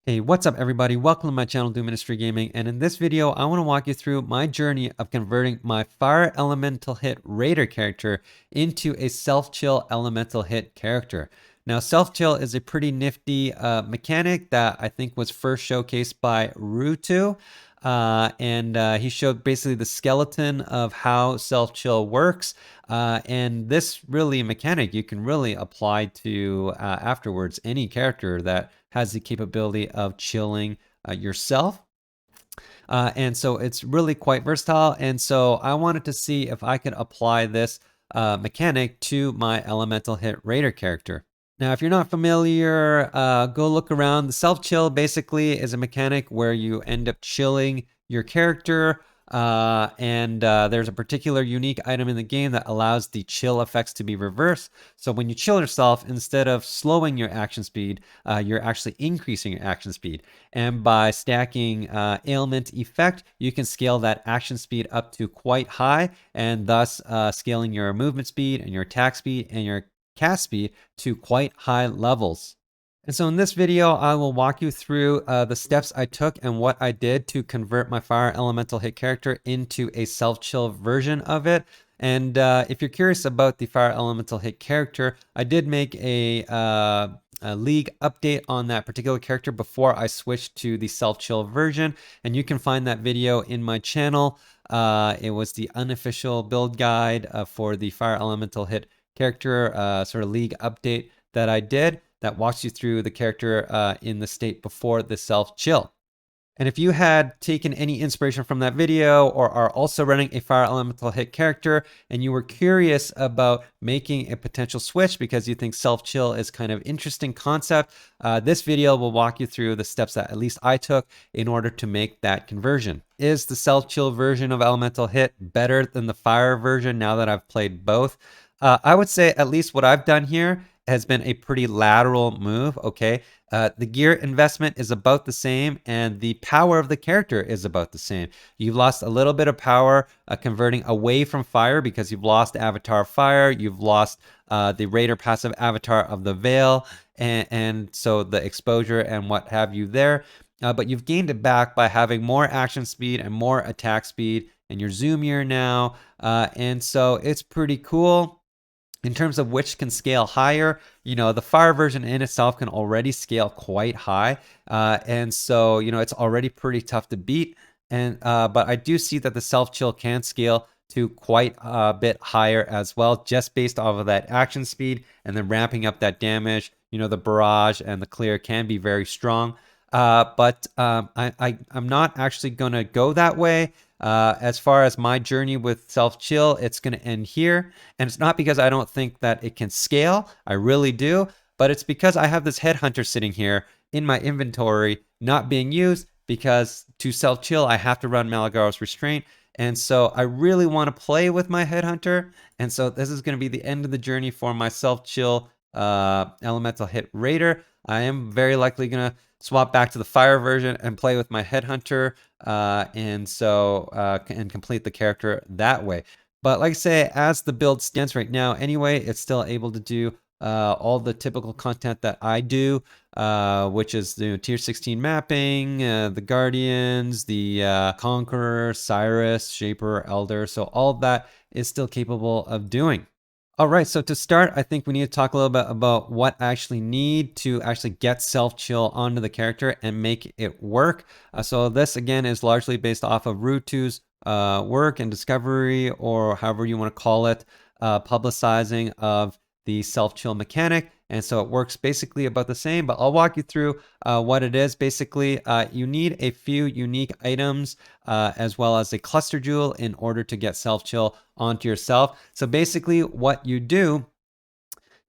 Hey, what's up everybody? Welcome to my channel, Do Ministry Gaming, and in this video, I want to walk you through my journey of converting my Fire Elemental Hit Raider character into a Self-Chill Elemental Hit character. Now, Self-Chill is a pretty nifty mechanic that I think was first showcased by Ruetoo, and he showed basically the skeleton of how Self-Chill works, and this really mechanic you can really apply to afterwards any character that has the capability of chilling yourself. And so it's really quite versatile. And so I wanted to see if I could apply this mechanic to my Elemental Hit Raider character. Now, if you're not familiar, go look around. The self-chill basically is a mechanic where you end up chilling your character, and there's a particular unique item in the game that allows the chill effects to be reversed. So when you chill yourself, instead of slowing your action speed, you're actually increasing your action speed. And by stacking ailment effect, you can scale that action speed up to quite high, and thus scaling your movement speed and your attack speed and your cast speed to quite high levels. And so in this video, I will walk you through the steps I took and what I did to convert my Fire Elemental Hit character into a self-chill version of it. And if you're curious about the Fire Elemental Hit character, I did make a league update on that particular character before I switched to the self-chill version. And you can find that video in my channel. It was the unofficial build guide for the Fire Elemental Hit character sort of league update that I did that walks you through the character in the state before the self-chill. And if you had taken any inspiration from that video or are also running a Fire Elemental Hit character and you were curious about making a potential switch because you think self-chill is kind of interesting concept, this video will walk you through the steps that at least I took in order to make that conversion. Is the self-chill version of Elemental Hit better than the Fire version now that I've played both? I would say at least what I've done here has been a pretty lateral move, okay? The gear investment is about the same, and the power of the character is about the same. You've lost a little bit of power converting away from fire because you've lost Avatar Fire, you've lost the Raider passive Avatar of the Veil, and so the exposure and what have you there. But you've gained it back by having more action speed and more attack speed, and you're zoomier now, and so it's pretty cool. In terms of which can scale higher, the Fire version in itself can already scale quite high. And so, it's already pretty tough to beat. And but I do see that the self-chill can scale to quite a bit higher as well, just based off of that action speed and then ramping up that damage. The barrage and the clear can be very strong. But I'm not actually going to go that way. As far as my journey with self-chill, it's going to end here. And it's not because I don't think that it can scale. I really do. But it's because I have this headhunter sitting here in my inventory not being used, because to self-chill, I have to run Maligaro's Restraint. And so I really want to play with my headhunter. And so this is going to be the end of the journey for my self-chill Elemental Hit Raider. I am very likely going to swap back to the Fire version and play with my headhunter, and complete the character that way. But like I say, as the build stands right now anyway, it's still able to do all the typical content that I do, which is tier 16 mapping, the Guardians, the Conqueror, Cyrus, Shaper, Elder. So all of that is still capable of doing. All right, so to start, I think we need to talk a little bit about what I actually need to actually get self-chill onto the character and make it work. So this, again, is largely based off of Ruetoo's work and discovery, or however you want to call it, publicizing of the self-chill mechanic. And so it works basically about the same, but I'll walk you through what it is. Basically, you need a few unique items as well as a cluster jewel in order to get self-chill onto yourself. So basically what you do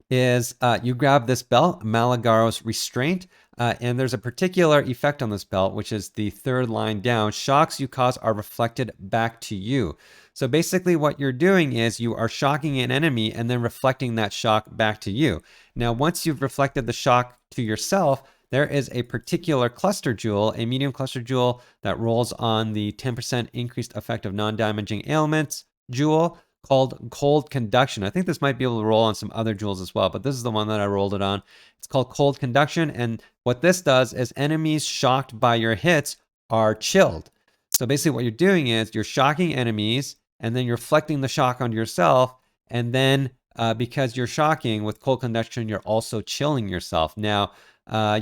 is you grab this belt, Maligaro's Restraint, and there's a particular effect on this belt, which is the third line down. Shocks you cause are reflected back to you. So basically what you're doing is you are shocking an enemy and then reflecting that shock back to you. Now, once you've reflected the shock to yourself, there is a particular cluster jewel, a medium cluster jewel that rolls on the 10% increased effect of non-damaging ailments jewel called Cold Conduction. I think this might be able to roll on some other jewels as well, but this is the one that I rolled it on. It's called Cold Conduction, and what this does is enemies shocked by your hits are chilled. So basically what you're doing is you're shocking enemies, and then you're reflecting the shock onto yourself, and then because you're shocking with Cold Conduction, you're also chilling yourself. Now,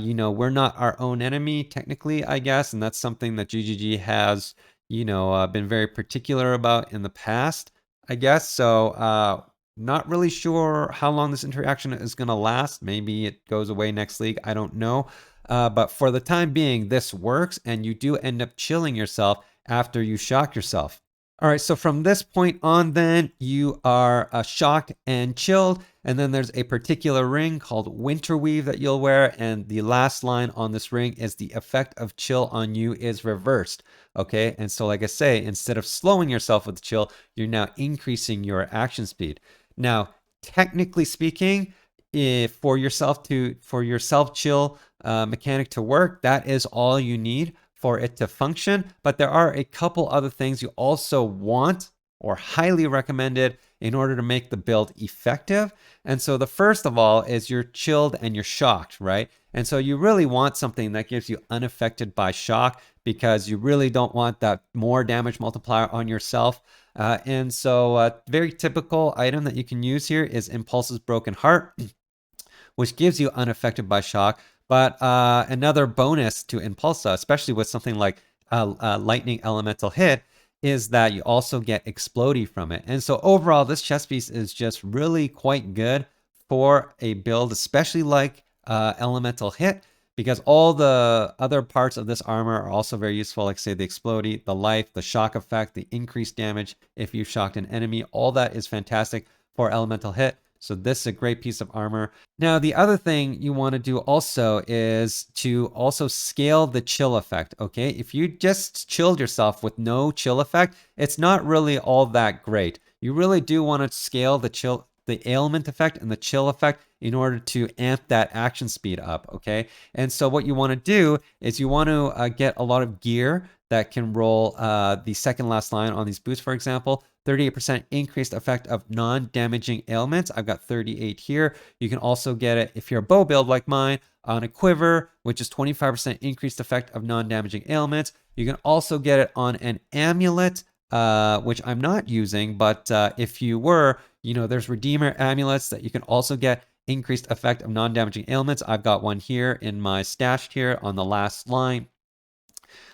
you know, we're not our own enemy technically, I guess, and that's something that GGG has, you know, been very particular about in the past, I guess. So not really sure how long this interaction is going to last. Maybe it goes away next league. I don't know. But for the time being, this works, and you do end up chilling yourself after you shock yourself. All right, so from this point on, then you are shocked and chilled, and then there's a particular ring called Winterweave that you'll wear, and the last line on this ring is the effect of chill on you is reversed. Okay, and so like I say, instead of slowing yourself with the chill, you're now increasing your action speed. Now, technically speaking, if for your self chill mechanic to work, that is all you need for it to function. But there are a couple other things you also want or highly recommended in order to make the build effective. And so the first of all is you're chilled and you're shocked, right? And so you really want something that gives you unaffected by shock, because you really don't want that more damage multiplier on yourself. And so a very typical item that you can use here is Inpulsa's Broken Heart, which gives you unaffected by shock. But another bonus to Inpulsa, especially with something like Lightning Elemental Hit, is that you also get Explodey from it. And so overall, this chest piece is just really quite good for a build, especially like Elemental Hit, because all the other parts of this armor are also very useful, like say the Explodey, the life, the shock effect, the increased damage if you shocked an enemy. All that is fantastic for Elemental Hit. So this is a great piece of armor. Now, the other thing you want to do also is to also scale the chill effect, okay? If you just chilled yourself with no chill effect, it's not really all that great. You really do want to scale the ailment effect and the chill effect in order to amp that action speed up, okay? And so what you want to do is you want to get a lot of gear that can roll the second last line on these boots, for example. 38% increased effect of non-damaging ailments. I've got 38 here. You can also get it, if you're a bow build like mine, on a quiver, which is 25% increased effect of non-damaging ailments. You can also get it on an amulet, which I'm not using, but if you were, you know, there's Redeemer amulets that you can also get increased effect of non-damaging ailments. I've got one here in my stash here on the last line.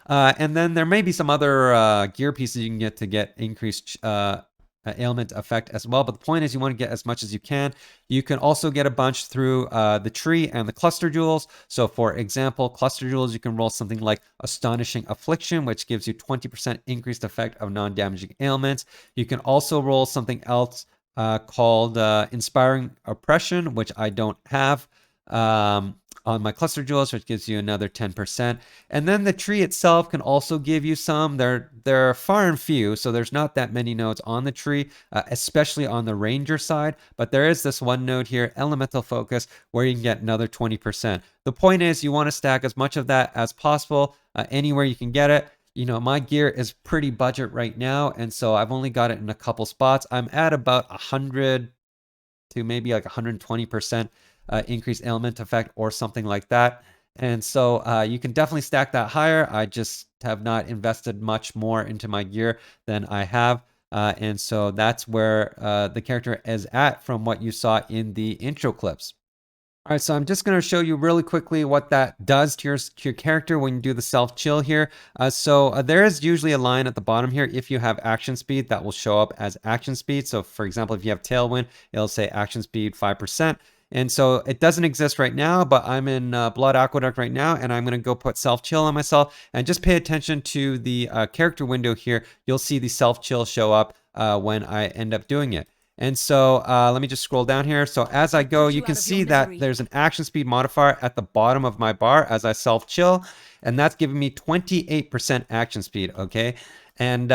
And then there may be some other gear pieces you can get increased ailment effect as well. But the point is you want to get as much as you can. You can also get a bunch through the tree and the cluster jewels. So for example, cluster jewels, you can roll something like Astonishing Affliction, which gives you 20% increased effect of non-damaging ailments. You can also roll something else called Inspiring Oppression, which I don't have. On my cluster jewels, which gives you another 10%. And then the tree itself can also give you some. They're far and few, so there's not that many nodes on the tree, especially on the ranger side. But there is this one node here, Elemental Focus, where you can get another 20%. The point is you want to stack as much of that as possible anywhere you can get it. You know, my gear is pretty budget right now, and so I've only got it in a couple spots. I'm at about 100 to maybe like 120% increased ailment effect or something like that. And so you can definitely stack that higher. I just have not invested much more into my gear than I have. And so that's where the character is at from what you saw in the intro clips. All right, so I'm just going to show you really quickly what that does to your character when you do the self-chill here. So there is usually a line at the bottom here. If you have action speed, that will show up as action speed. So for example, if you have Tailwind, it'll say action speed 5%. And so it doesn't exist right now, but I'm in Blood Aqueduct right now, and I'm going to go put self-chill on myself. And just pay attention to the character window here. You'll see the self-chill show up when I end up doing it. And so let me just scroll down here. So as I go, you can see that there's an action speed modifier at the bottom of my bar as I self-chill, and that's giving me 28% action speed, okay? And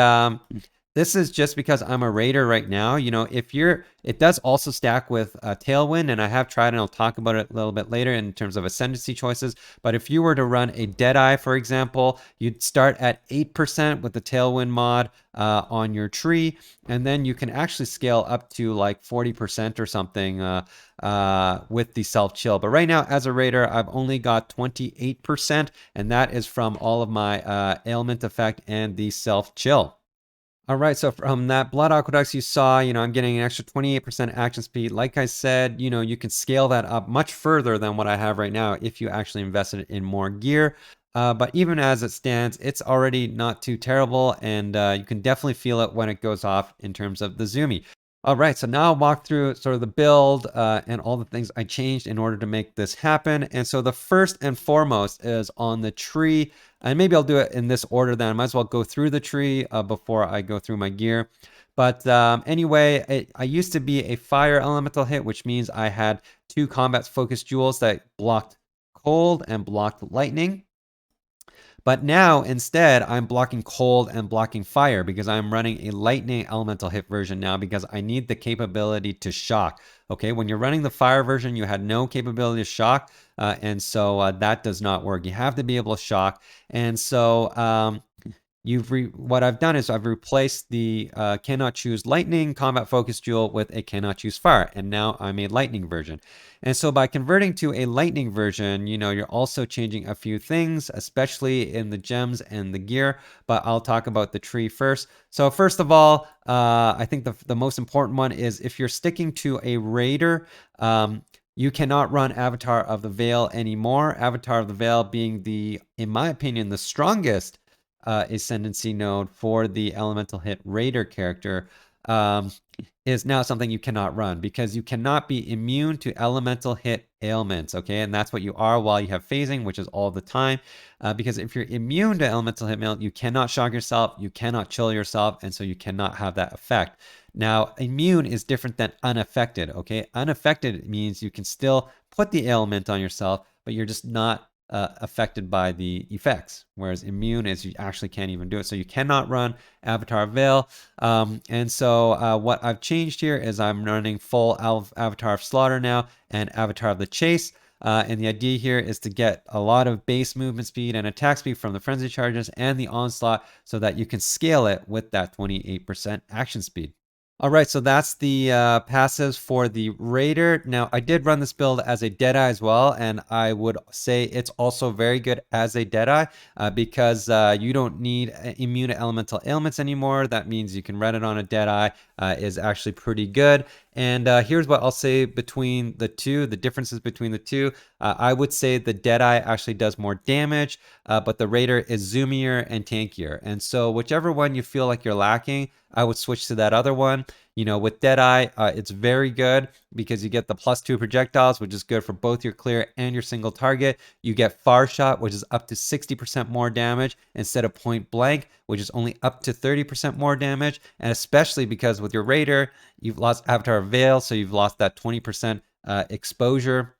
This is just because I'm a raider right now. You know, if you're, it does also stack with Tailwind, and I have tried, and I'll talk about it a little bit later in terms of Ascendancy choices. But if you were to run a Deadeye, for example, you'd start at 8% with the Tailwind mod on your tree, and then you can actually scale up to like 40% or something with the self chill. But right now, as a raider, I've only got 28%, and that is from all of my ailment effect and the self chill. All right, so from that Blood Aqueducts you saw, you know, I'm getting an extra 28% action speed. Like I said, you know, you can scale that up much further than what I have right now if you actually invested in more gear. But even as it stands, it's already not too terrible, and you can definitely feel it when it goes off in terms of the zoomy. All right, so now I'll walk through sort of the build and all the things I changed in order to make this happen. And so the first and foremost is on the tree. And maybe I'll do it in this order then. I might as well go through the tree before I go through my gear. But anyway, I used to be a fire elemental hit, which means I had 2 combat focused jewels that blocked cold and blocked lightning. But now instead, I'm blocking cold and blocking fire because I'm running a lightning elemental hit version now because I need the capability to shock. Okay, when you're running the fire version, you had no capability to shock. And so that does not work. You have to be able to shock. And so what I've done is I've replaced the cannot choose lightning combat focus jewel with a cannot choose fire, and now I'm a lightning version. And so by converting to a lightning version, you know, you're also changing a few things, especially in the gems and the gear, but I'll talk about the tree first. So first of all, I think the most important one is if you're sticking to a raider, you cannot run Avatar of the Veil anymore. Avatar of the Veil being the, in my opinion, the strongest Ascendancy node for the elemental hit raider character is now something you cannot run because you cannot be immune to elemental hit ailments, okay? And that's what you are while you have phasing, which is all the time. Because if you're immune to elemental hit ailment, you cannot shock yourself, you cannot chill yourself, and so you cannot have that effect. Now, immune is different than unaffected, okay? Unaffected means you can still put the ailment on yourself, but you're just not affected by the effects, whereas immune is you actually can't even do it. So you cannot run Avatar Veil. And so what I've changed here is I'm running full Avatar of Slaughter now and Avatar of the Chase. And the idea here is to get a lot of base movement speed and attack speed from the Frenzy Charges and the Onslaught so that you can scale it with that 28% action speed. All right, so that's the passives for the Raider. Now, I did run this build as a Deadeye as well, and I would say it's also very good as a Deadeye because you don't need immune to elemental ailments anymore. That means you can run it on a Deadeye is actually pretty good. And here's what I'll say between the two, the differences between the two. I would say the Deadeye actually does more damage, but the Raider is zoomier and tankier. And so whichever one you feel like you're lacking, I would switch to that other one. You know, with Deadeye, it's very good because you get the +2 projectiles, which is good for both your clear and your single target. You get Far Shot, which is up to 60% more damage instead of Point Blank, which is only up to 30% more damage. And especially because with your Raider, you've lost Avatar Veil, so you've lost that 20% exposure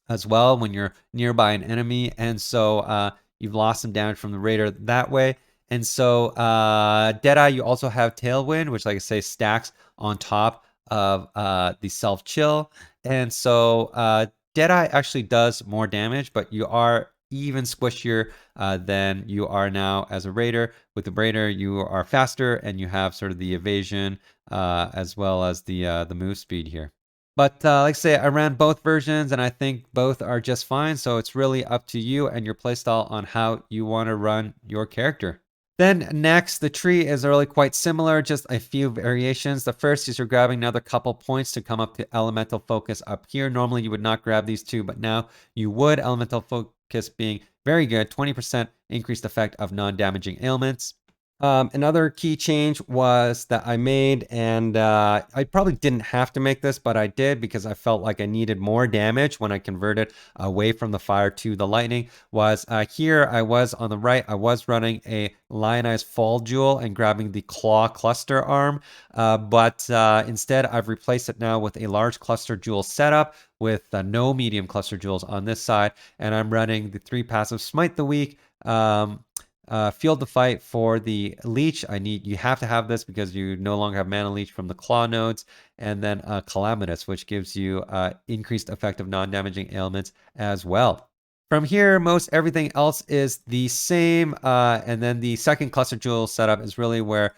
as well when you're nearby an enemy. And so you've lost some damage from the Raider that way. And so Deadeye, you also have Tailwind, which, like I say, stacks on top of the self-chill. And so Deadeye actually does more damage, but you are even squishier than you are now as a Raider. With the Raider, you are faster, and you have sort of the evasion as well as the move speed here. But like I say, I ran both versions, and I think both are just fine. So it's really up to you and your playstyle on how you want to run your character. Then next, the tree is really quite similar, just a few variations. The first is you're grabbing another couple points to come up to Elemental Focus up here. Normally you would not grab these two, but now you would. Elemental Focus being very good, 20% increased effect of non-damaging ailments. Another key change was that I made, and I probably didn't have to make this, but I did because I felt like I needed more damage when I converted away from the fire to the lightning, was here I was on the right, I was running a Lionized Fall Jewel and grabbing the Claw Cluster Arm, but instead I've replaced it now with a large cluster jewel setup with no medium cluster jewels on this side, and I'm running the 3 passive Smite the Weak, Field to Fight for the Leech. You have to have this because you no longer have Mana Leech from the Claw nodes. And then Calamitous, which gives you increased effect of non-damaging ailments as well. From here, most everything else is the same. And then the second cluster jewel setup is really where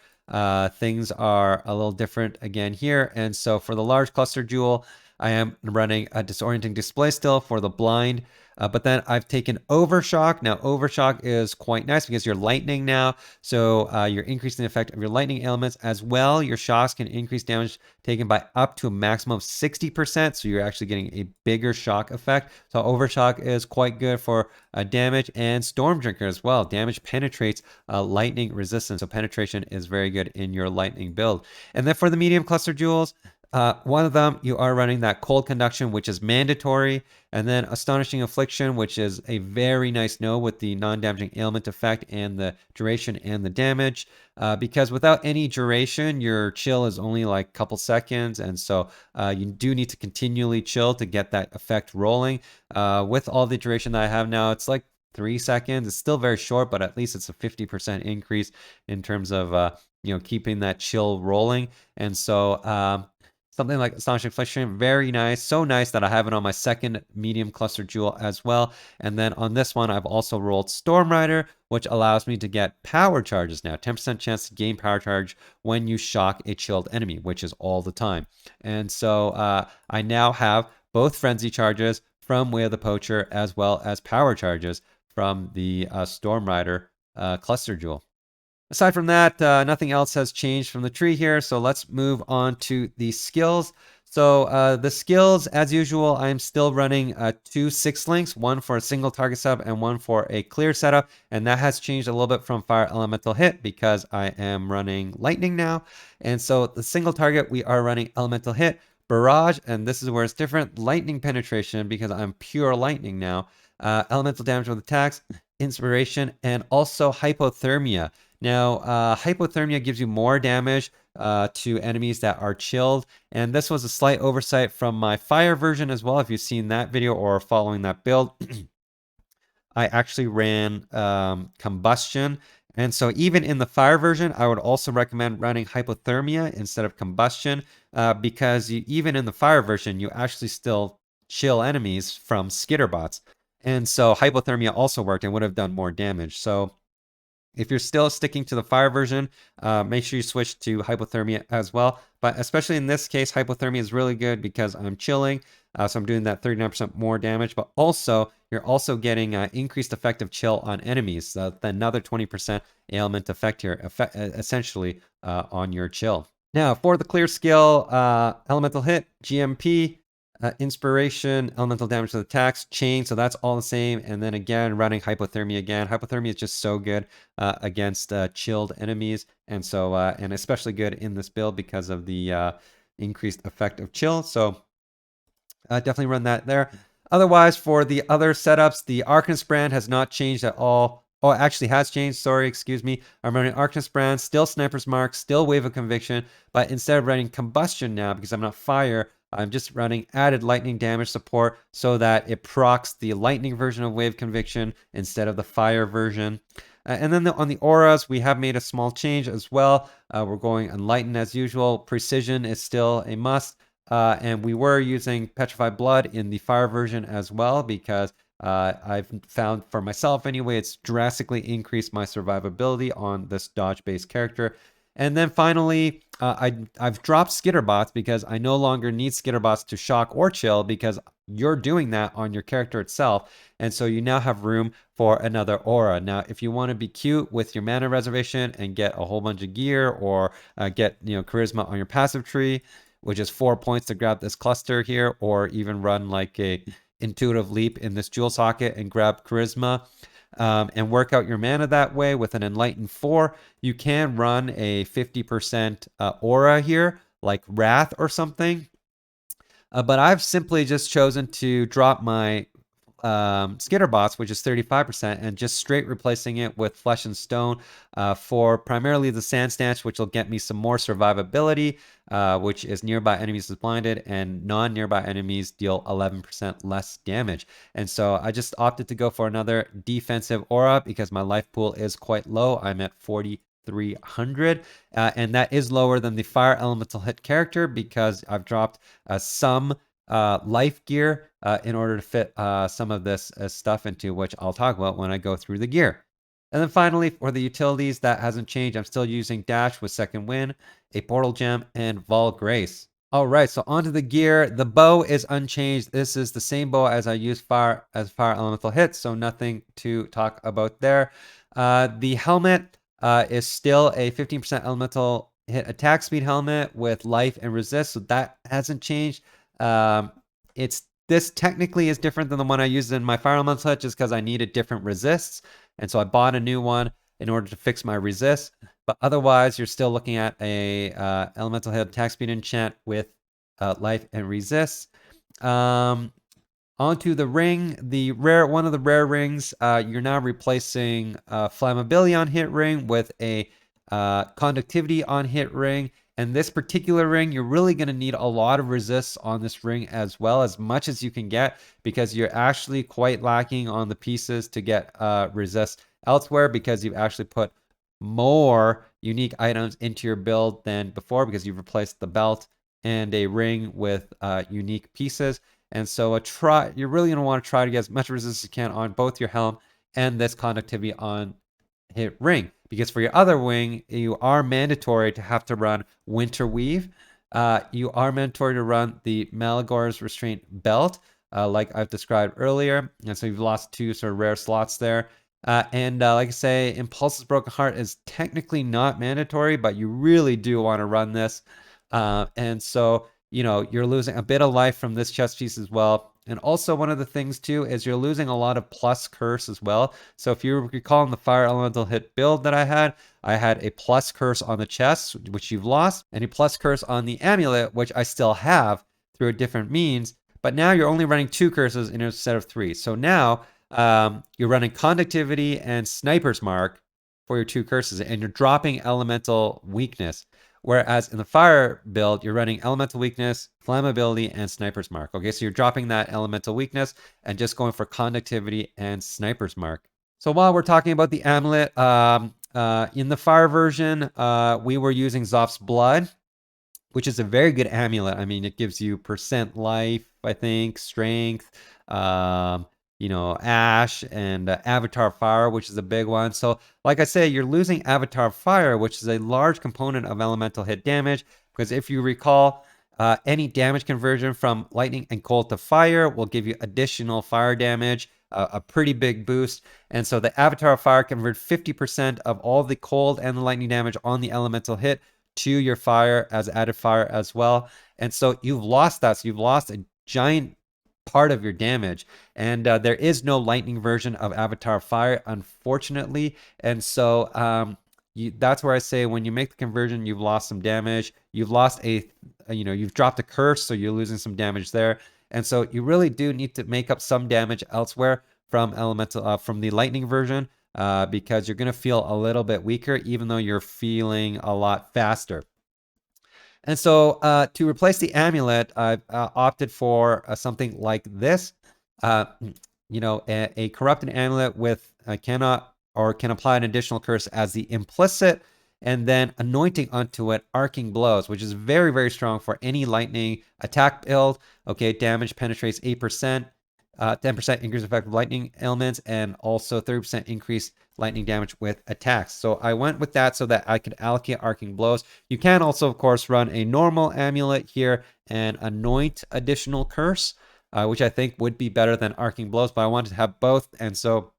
things are a little different again here. And so for the large cluster jewel, I am running a disorienting display still for the blind. But then I've taken Overshock. Now, Overshock is quite nice because you're lightning now. So you're increasing the effect of your lightning elements as well. Your shocks can increase damage taken by up to a maximum of 60%. So you're actually getting a bigger shock effect. So Overshock is quite good for damage, and Storm Drinker as well. Damage penetrates lightning resistance. So penetration is very good in your lightning build. And then for the medium cluster jewels, one of them, you are running that Cold Conduction, which is mandatory, and then Astonishing Affliction, which is a very nice node with the non-damaging ailment effect and the duration and the damage. Because without any duration, your chill is only like a couple seconds, and so you do need to continually chill to get that effect rolling. With all the duration that I have now, it's like 3 seconds. It's still very short, but at least it's a 50% increase in terms of keeping that chill rolling. And so something like Astonishing Affliction, very nice. So nice that I have it on my second medium cluster jewel as well. And then on this one, I've also rolled Storm Rider, which allows me to get power charges now. 10% chance to gain power charge when you shock a chilled enemy, which is all the time. And so I now have both Frenzy charges from Way of the Poacher as well as power charges from the Storm Rider cluster jewel. Aside from that, nothing else has changed from the tree here. So let's move on to the skills. So the skills, as usual, I'm still running 2 6 links, one for a single target setup and one for a clear setup. And that has changed a little bit from Fire Elemental Hit because I am running Lightning now. And so the single target, we are running Elemental Hit, Barrage, and this is where it's different. Lightning Penetration because I'm pure Lightning now. Elemental damage with attacks, Inspiration, and also Hypothermia. Now, Hypothermia gives you more damage to enemies that are chilled, and this was a slight oversight from my fire version as well. If you've seen that video or following that build, I actually ran Combustion, and so even in the fire version, I would also recommend running Hypothermia instead of Combustion because even in the fire version, you actually still chill enemies from skitterbots. And so Hypothermia also worked and would have done more damage. So if you're still sticking to the fire version, make sure you switch to Hypothermia as well. But especially in this case, Hypothermia is really good because I'm chilling. So I'm doing that 39% more damage. But also, you're also getting increased effective chill on enemies. Another 20% ailment effect here, essentially on your chill. Now, for the clear skill, Elemental Hit, GMP, Inspiration, Elemental Damage to the attacks, Chain, so that's all the same. And then again, running Hypothermia again. Hypothermia is just so good against chilled enemies. And so, and especially good in this build because of the increased effect of chill. So definitely run that there. Otherwise, for the other setups, the Arcanist brand has not changed at all. Oh, it actually has changed. Sorry, excuse me. I'm running Arcanist brand, still Sniper's Mark, still Wave of Conviction, but instead of running Combustion now, because I'm not fire, I'm just running added lightning damage support so that it procs the lightning version of Wave Conviction instead of the fire version. And then on the auras, we have made a small change as well. We're going Enlighten as usual. Precision is still a must. And we were using Petrified Blood in the fire version as well because I've found for myself anyway, it's drastically increased my survivability on this dodge-based character. And then finally, I've dropped skitterbots because I no longer need skitterbots to shock or chill because you're doing that on your character itself. And so you now have room for another aura. Now, if you want to be cute with your mana reservation and get a whole bunch of gear or get charisma on your passive tree, which is 4 points to grab this cluster here, or even run like a intuitive leap in this jewel socket and grab charisma. And work out your mana that way with an Enlighten 4. You can run a 50% aura here, like Wrath or something. But I've simply just chosen to drop my skitter bots, which is 35%, and just straight replacing it with flesh and stone for primarily the sand snatch, which will get me some more survivability, which is nearby enemies is blinded, and non-nearby enemies deal 11% less damage. And so I just opted to go for another defensive aura because my life pool is quite low. I'm at 4,300, and that is lower than the fire elemental hit character because I've dropped some life gear in order to fit some of this stuff into, which I'll talk about when I go through the gear. And then finally, for the utilities, that hasn't changed. I'm still using Dash with Second Wind, a Portal Gem, and Vol Grace. All right, so onto the gear. The bow is unchanged. This is the same bow as I use fire elemental hits, so nothing to talk about there. The helmet is still a 15% elemental hit attack speed helmet with life and resist, so that hasn't changed. This technically is different than the one I used in my fire elemental hit just because I needed different resists, and so I bought a new one in order to fix my resist. But otherwise, you're still looking at a elemental hit attack speed enchant with life and resist. Onto the ring, one of the rare rings, you're now replacing flammability on hit ring with a conductivity on hit ring. And this particular ring, you're really going to need a lot of resists on this ring as well, as much as you can get, because you're actually quite lacking on the pieces to get resist elsewhere, because you've actually put more unique items into your build than before, because you've replaced the belt and a ring with unique pieces. And so you're really going to want to try to get as much resistance as you can on both your helm and this conductivity on hit ring, because for your other wing, you are mandatory to have to run Winterweave. You are mandatory to run the Maligaro's Restraint belt, like I've described earlier. And so you've lost two sort of rare slots there. And like I say, Inpulsa's Broken Heart is technically not mandatory, but you really do want to run this. And so, you're losing a bit of life from this chest piece as well. And also one of the things too is you're losing a lot of plus curse as well. So if you recall in the fire elemental hit build that I had a plus curse on the chest, which you've lost, and a plus curse on the amulet, which I still have through a different means. But now you're only running 2 curses instead of 3. So now you're running conductivity and sniper's mark for your 2 curses, and you're dropping elemental weakness. Whereas in the fire build, you're running elemental weakness, flammability, and sniper's mark. Okay, so you're dropping that elemental weakness and just going for conductivity and sniper's mark. So while we're talking about the amulet, in the fire version, we were using Zoph's Blood, which is a very good amulet. I mean, it gives you % life, I think, strength, Ash and Avatar Fire, which is a big one. So like I say, you're losing Avatar Fire, which is a large component of elemental hit damage, because if you recall, any damage conversion from lightning and cold to fire will give you additional fire damage, a pretty big boost. And so the Avatar Fire converts 50% of all the cold and the lightning damage on the elemental hit to your fire as added fire as well. And so you've lost that. So you've lost a giant part of your damage, and there is no lightning version of Avatar Fire, unfortunately. And so that's where I say when you make the conversion, you've lost some damage. You've lost you've dropped a curse, so you're losing some damage there. And so you really do need to make up some damage elsewhere from from the lightning version, because you're going to feel a little bit weaker, even though you're feeling a lot faster. And so to replace the amulet, I've opted for something like this. A corrupted amulet with can apply an additional curse as the implicit, and then anointing onto it arcing blows, which is very, very strong for any lightning attack build. Okay, damage penetrates 8%. 10% increase effective lightning elements, and also 30% increase lightning damage with attacks. So I went with that so that I could allocate arcing blows. You can also, of course, run a normal amulet here and anoint additional curse, which I think would be better than arcing blows, but I wanted to have both, and so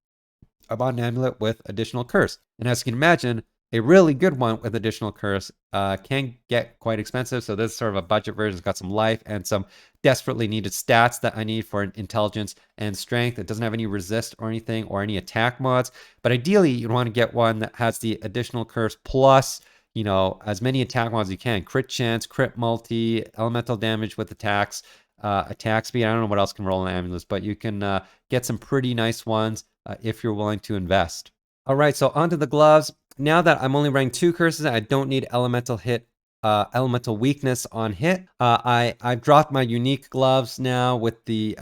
I bought an amulet with additional curse. And as you can imagine, a really good one with additional curse can get quite expensive. So this is sort of a budget version. It's got some life and some desperately needed stats that I need for intelligence and strength. It doesn't have any resist or anything or any attack mods. But ideally, you'd want to get one that has the additional curse plus, as many attack mods as you can. Crit chance, crit multi, elemental damage with attacks, attack speed. I don't know what else can roll an Amulet, but you can get some pretty nice ones if you're willing to invest. All right, so onto the gloves. Now that I'm only running 2 curses, I don't need elemental weakness on hit. I've dropped my unique gloves now with the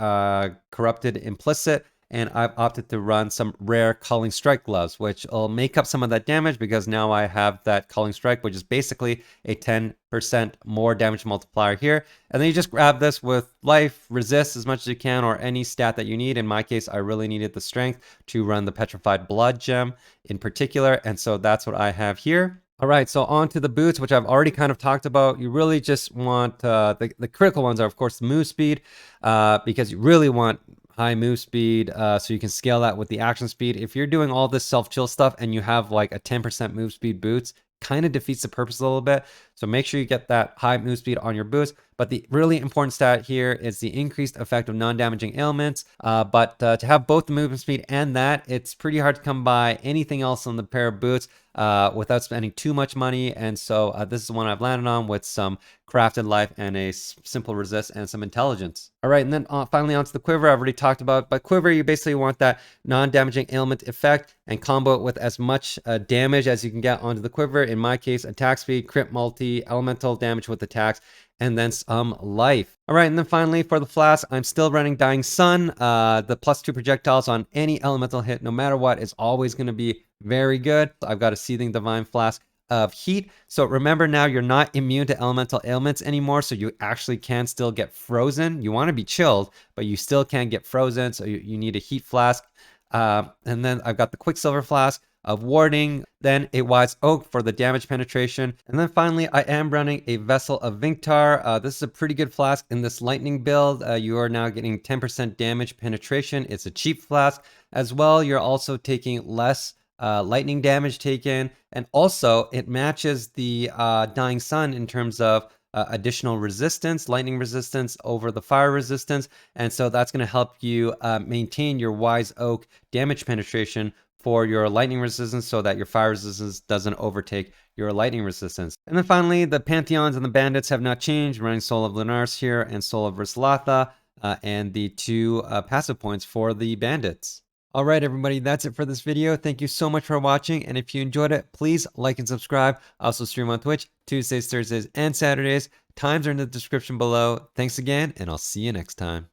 corrupted implicit, and I've opted to run some rare Calling Strike gloves, which will make up some of that damage because now I have that Calling Strike, which is basically a 10% more damage multiplier here. And then you just grab this with life, resist as much as you can, or any stat that you need. In my case, I really needed the strength to run the Petrified Blood gem in particular, and so that's what I have here. All right, so on to the boots, which I've already kind of talked about. You really just want, the critical ones are, of course, the move speed, because you really want high move speed, so you can scale that with the action speed. If you're doing all this self-chill stuff and you have like a 10% move speed boots, kind of defeats the purpose a little bit. So make sure you get that high move speed on your boots. But the really important stat here is the increased effect of non-damaging ailments. But to have both the movement speed and that, it's pretty hard to come by anything else on the pair of boots without spending too much money. And so this is the one I've landed on with some crafted life and a simple resist and some intelligence. All right, and then finally onto the quiver. I've already talked about, but quiver, you basically want that non-damaging ailment effect and combo it with as much damage as you can get onto the quiver. In my case, attack speed, crit multi, elemental damage with attacks, and then some life. All right, and then finally for the flask, I'm still running Dying Sun. The +2 projectiles on any elemental hit, no matter what, is always going to be very good. I've got a Seething Divine Flask of heat. So remember, now you're not immune to elemental ailments anymore, so you actually can still get frozen. You want to be chilled, but you still can get frozen, so you need a heat flask. And then I've got the Quicksilver Flask of warding, then a Wise Oak for the damage penetration, and then finally I am running a Vessel of Vinctar. This is a pretty good flask in this lightning build. You are now getting 10% damage penetration. It's a cheap flask as well. You're also taking less lightning damage taken, and also it matches the Dying Sun in terms of additional resistance, lightning resistance over the fire resistance, and so that's going to help you maintain your Wise Oak damage penetration for your lightning resistance so that your fire resistance doesn't overtake your lightning resistance. And then finally, the Pantheons and the Bandits have not changed. Running Soul of Lunaris here and Soul of Versalatha, and the 2 passive points for the Bandits. All right, everybody, that's it for this video. Thank you so much for watching, and if you enjoyed it, please like and subscribe. I also stream on Twitch Tuesdays, Thursdays, and Saturdays. Times are in the description below. Thanks again, and I'll see you next time.